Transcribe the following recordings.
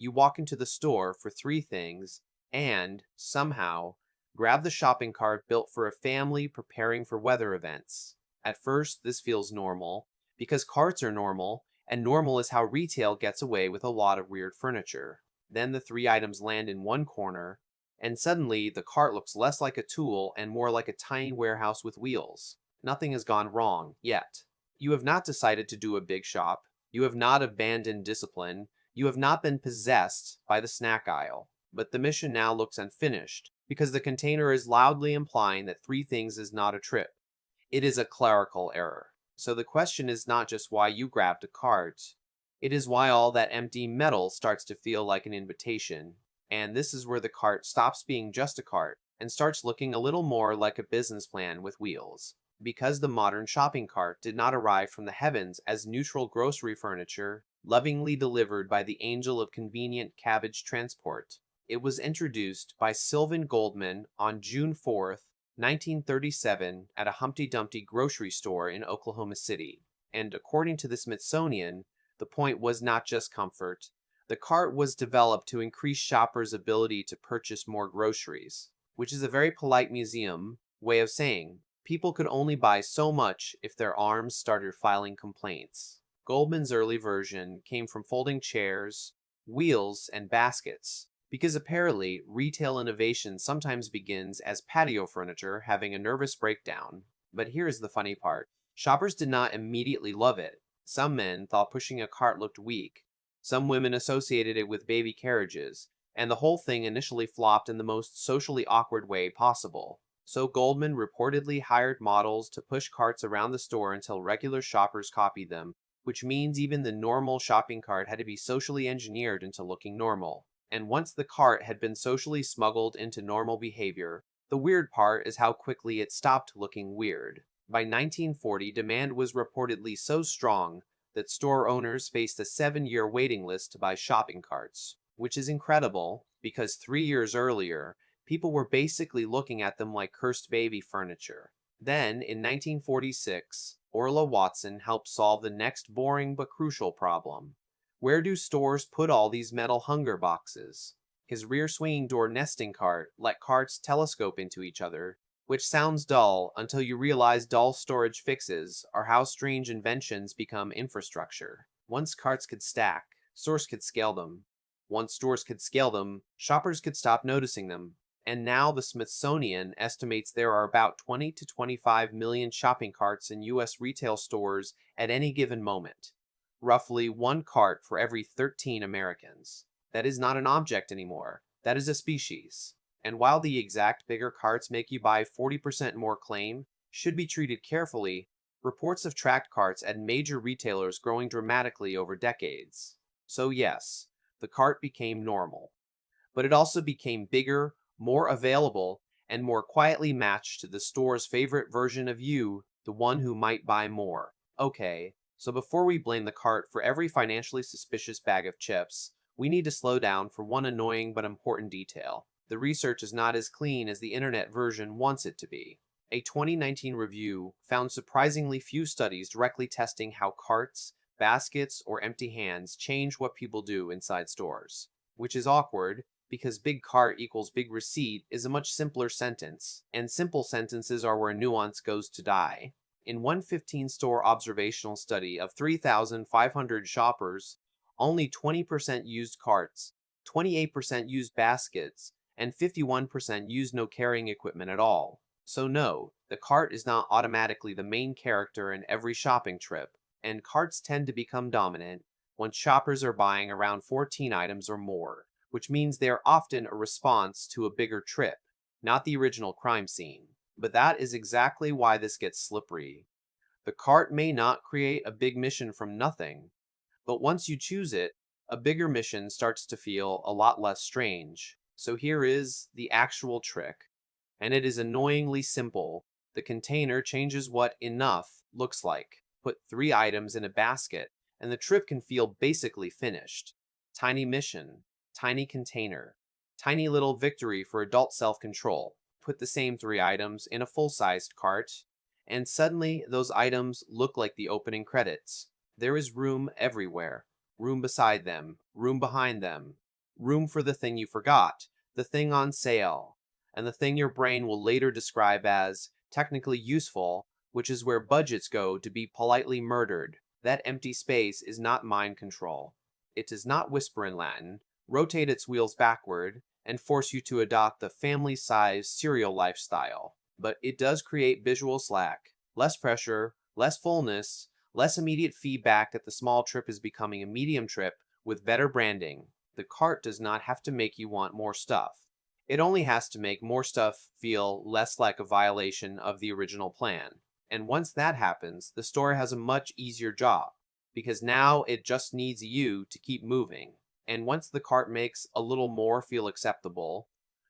You walk into the store for three things and, somehow, grab the shopping cart built for a family preparing for weather events. At first, this feels normal, because carts are normal, and normal is how retail gets away with a lot of weird furniture. Then the three items land in one corner, and suddenly the cart looks less like a tool and more like a tiny warehouse with wheels. Nothing has gone wrong, yet. You have not decided to do a big shop. You have not abandoned discipline. You have not been possessed by the snack aisle. But the mission now looks unfinished, because the container is loudly implying that three things is not a trip. It is a clerical error. So the question is not just why you grabbed a cart, it is why all that empty metal starts to feel like an invitation. And this is where the cart stops being just a cart and starts looking a little more like a business plan with wheels. Because the modern shopping cart did not arrive from the heavens as neutral grocery furniture, lovingly delivered by the angel of convenient cabbage transport. It was introduced by Sylvan Goldman on June 4th, 1937, at a Humpty Dumpty grocery store in Oklahoma City. And according to the Smithsonian, the point was not just comfort. The cart was developed to increase shoppers' ability to purchase more groceries, which is a very polite museum way of saying people could only buy so much if their arms started filing complaints. Goldman's early version came from folding chairs, wheels, and baskets, because apparently retail innovation sometimes begins as patio furniture having a nervous breakdown. But here's the funny part. Shoppers did not immediately love it. Some men thought pushing a cart looked weak. Some women associated it with baby carriages, and the whole thing initially flopped in the most socially awkward way possible. So Goldman reportedly hired models to push carts around the store until regular shoppers copied them, which means even the normal shopping cart had to be socially engineered into looking normal. And once the cart had been socially smuggled into normal behavior, the weird part is how quickly it stopped looking weird. By 1940, demand was reportedly so strong that store owners faced a 7-year waiting list to buy shopping carts, which is incredible because 3 years earlier, people were basically looking at them like cursed baby furniture. Then, in 1946, Orla Watson helped solve the next boring but crucial problem. Where do stores put all these metal hunger boxes? His rear swinging door nesting cart let carts telescope into each other, which sounds dull until you realize dull storage fixes are how strange inventions become infrastructure. Once carts could stack, stores could scale them. Once stores could scale them, shoppers could stop noticing them. And now the Smithsonian estimates there are about 20 to 25 million shopping carts in US retail stores at any given moment. Roughly one cart for every 13 Americans. That is not an object anymore. That is a species. And while the exact bigger carts make you buy 40% more claim, should be treated carefully, reports have tracked carts at major retailers growing dramatically over decades. So yes, the cart became normal. But it also became bigger, more available, and more quietly matched to the store's favorite version of you, the one who might buy more. Okay, so before we blame the cart for every financially suspicious bag of chips, we need to slow down for one annoying but important detail. The research is not as clean as the internet version wants it to be. A 2019 review found surprisingly few studies directly testing how carts, baskets, or empty hands change what people do inside stores. Which is awkward, because big cart equals big receipt is a much simpler sentence, and simple sentences are where nuance goes to die. In one 15-store observational study of 3,500 shoppers, only 20% used carts, 28% used baskets, and 51% used no carrying equipment at all. So no, the cart is not automatically the main character in every shopping trip, and carts tend to become dominant when shoppers are buying around 14 items or more, which means they are often a response to a bigger trip, not the original crime scene. But that is exactly why this gets slippery. The cart may not create a big mission from nothing, but once you choose it, a bigger mission starts to feel a lot less strange. So here is the actual trick, and it is annoyingly simple. The container changes what enough looks like. Put three items in a basket, and the trip can feel basically finished. Tiny mission, tiny container, tiny little victory for adult self-control. Put the same three items in a full-sized cart, and suddenly those items look like the opening credits. There is room everywhere. Room beside them, room behind them, room for the thing you forgot, the thing on sale, and the thing your brain will later describe as technically useful, which is where budgets go to be politely murdered. That empty space is not mind control. It does not whisper in Latin, rotate its wheels backward, and force you to adopt the family-sized cereal lifestyle. But it does create visual slack, less pressure, less fullness, less immediate feedback that the small trip is becoming a medium trip with better branding. The cart does not have to make you want more stuff. It only has to make more stuff feel less like a violation of the original plan. And once that happens, the store has a much easier job, because now it just needs you to keep moving. And once the cart makes a little more feel acceptable,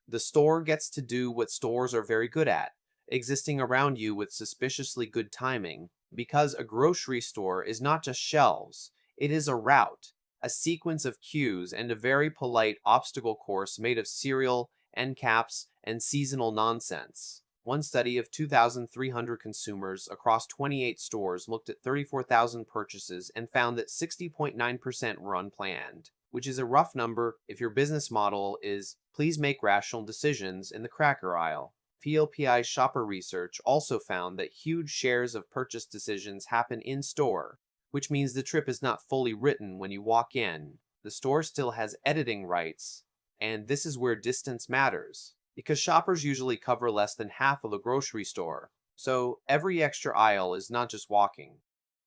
the store gets to do what stores are very good at, existing around you with suspiciously good timing, because a grocery store is not just shelves, it is a route, a sequence of queues, and a very polite obstacle course made of cereal, end caps, and seasonal nonsense. One study of 2,300 consumers across 28 stores looked at 34,000 purchases and found that 60.9% were unplanned, which is a rough number if your business model is please make rational decisions in the cracker aisle. PLPI shopper research also found that huge shares of purchase decisions happen in store, which means the trip is not fully written when you walk in. The store still has editing rights, and this is where distance matters, because shoppers usually cover less than half of a grocery store. So every extra aisle is not just walking.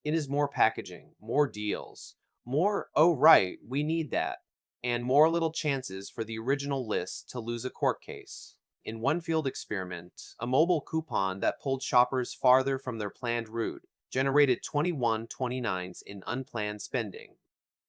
It is more packaging, more deals, more, oh right, we need that, and more little chances for the original list to lose a court case. In one field experiment, a mobile coupon that pulled shoppers farther from their planned route generated 21.29s in unplanned spending,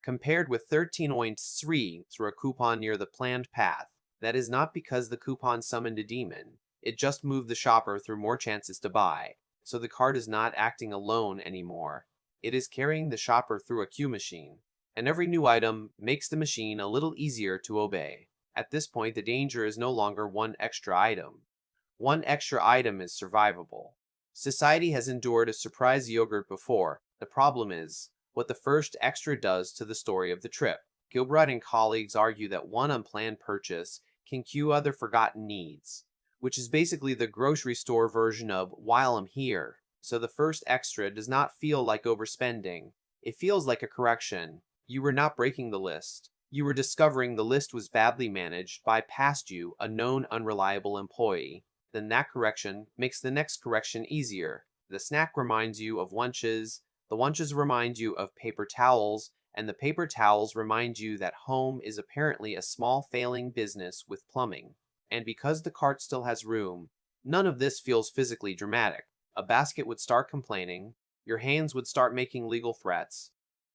compared with 13.3 through a coupon near the planned path. That is not because the coupon summoned a demon. It just moved the shopper through more chances to buy, so the cart is not acting alone anymore. It is carrying the shopper through a queue machine, and every new item makes the machine a little easier to obey. At this point, the danger is no longer one extra item. One extra item is survivable. Society has endured a surprise yogurt before. The problem is what the first extra does to the story of the trip. Gilbride and colleagues argue that one unplanned purchase can cue other forgotten needs, which is basically the grocery store version of while I'm here. So the first extra does not feel like overspending. It feels like a correction. You were not breaking the list. You were discovering the list was badly managed by past you, a known unreliable employee. Then that correction makes the next correction easier. The snack reminds you of lunches, the lunches remind you of paper towels, and the paper towels remind you that home is apparently a small failing business with plumbing. And because the cart still has room, none of this feels physically dramatic. A basket would start complaining, your hands would start making legal threats.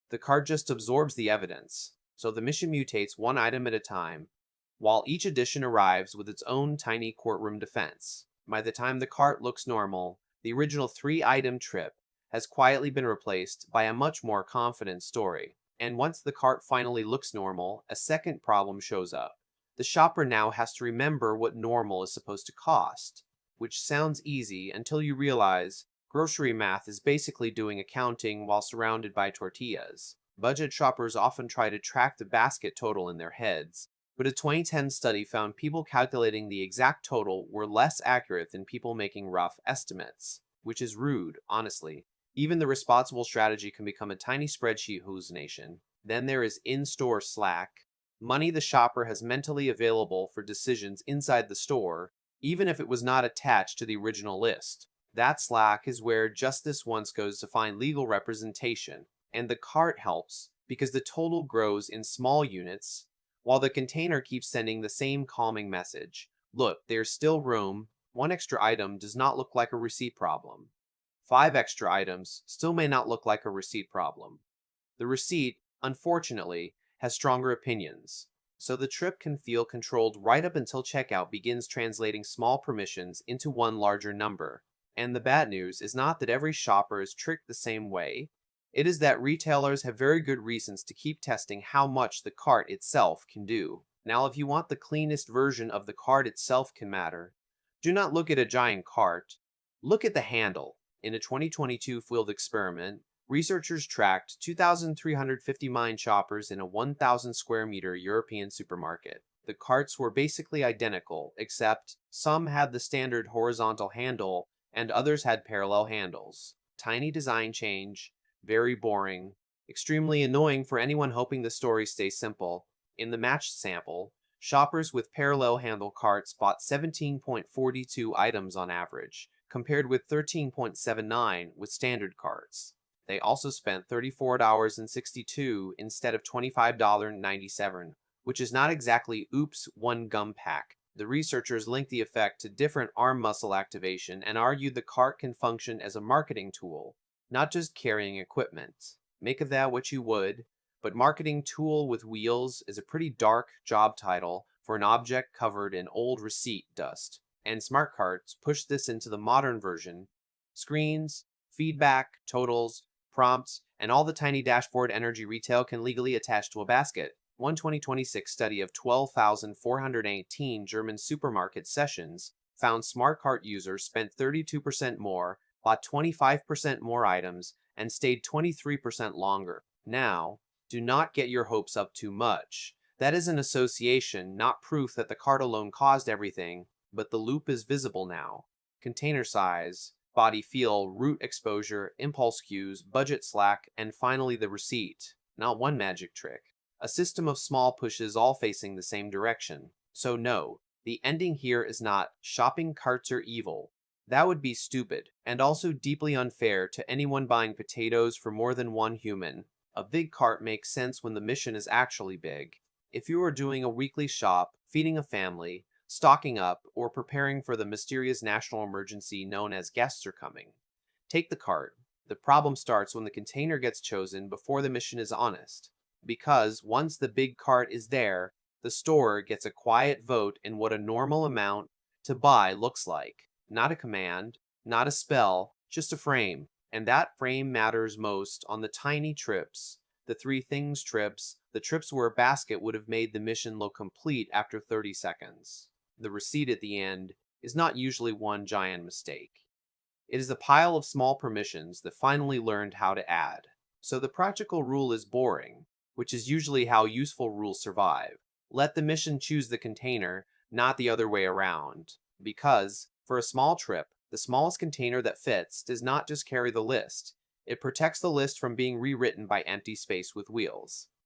The cart just absorbs the evidence, so the mission mutates one item at a time, while each edition arrives with its own tiny courtroom defense. By the time the cart looks normal, the original 3-item trip has quietly been replaced by a much more confident story. And once the cart finally looks normal, a second problem shows up. The shopper now has to remember what normal is supposed to cost, which sounds easy until you realize grocery math is basically doing accounting while surrounded by tortillas. Budget shoppers often try to track the basket total in their heads, but a 2010 study found people calculating the exact total were less accurate than people making rough estimates, which is rude, honestly. Even the responsible strategy can become a tiny spreadsheet hallucination. Then there is in-store slack, money the shopper has mentally available for decisions inside the store, even if it was not attached to the original list. That slack is where justice once goes to find legal representation, and the cart helps because the total grows in small units, while the container keeps sending the same calming message. Look, there's still room. One extra item does not look like a receipt problem. 5 extra items still may not look like a receipt problem. The receipt, unfortunately, has stronger opinions, so the trip can feel controlled right up until checkout begins translating small permissions into one larger number. And the bad news is not that every shopper is tricked the same way. It is that retailers have very good reasons to keep testing how much the cart itself can do. Now, if you want the cleanest version of the cart itself can matter, do not look at a giant cart. Look at the handle. In a 2022 field experiment, Researchers tracked 2,350 mine shoppers in a 1,000 square meter European supermarket. The carts were basically identical, except some had the standard horizontal handle and others had parallel handles. Tiny design change, very boring, extremely annoying for anyone hoping the story stays simple. In the matched sample, shoppers with parallel handle carts bought 17.42 items on average, compared with 13.79 with standard carts. They also spent $34.62 instead of $25.97, which is not exactly oops, one gum pack. The researchers linked the effect to different arm muscle activation and argued the cart can function as a marketing tool, not just carrying equipment. Make of that what you would, but marketing tool with wheels is a pretty dark job title for an object covered in old receipt dust. And smart carts push this into the modern version. Screens, feedback, totals, prompts, and all the tiny dashboard energy retail can legally attach to a basket. One 2026 study of 12,418 German supermarket sessions found smart cart users spent 32% more, bought 25% more items, and stayed 23% longer. Now, do not get your hopes up too much. That is an association, not proof that the cart alone caused everything, but the loop is visible now. Container size, body feel, route exposure, impulse cues, budget slack, and finally the receipt. Not one magic trick. A system of small pushes all facing the same direction. So no, the ending here is not shopping carts are evil. That would be stupid, and also deeply unfair to anyone buying potatoes for more than one human. A big cart makes sense when the mission is actually big. If you are doing a weekly shop, feeding a family, stocking up, or preparing for the mysterious national emergency known as guests are coming, take the cart. The problem starts when the container gets chosen before the mission is honest. Because once the big cart is there, the store gets a quiet vote in what a normal amount to buy looks like. Not a command, not a spell, just a frame. And that frame matters most on the tiny trips, the three things trips, the trips where a basket would have made the mission look complete after 30 seconds. The receipt at the end is not usually one giant mistake. It is a pile of small permissions that finally learned how to add. So the practical rule is boring, which is usually how useful rules survive. Let the mission choose the container, not the other way around. Because, for a small trip, the smallest container that fits does not just carry the list. It protects the list from being rewritten by empty space with wheels.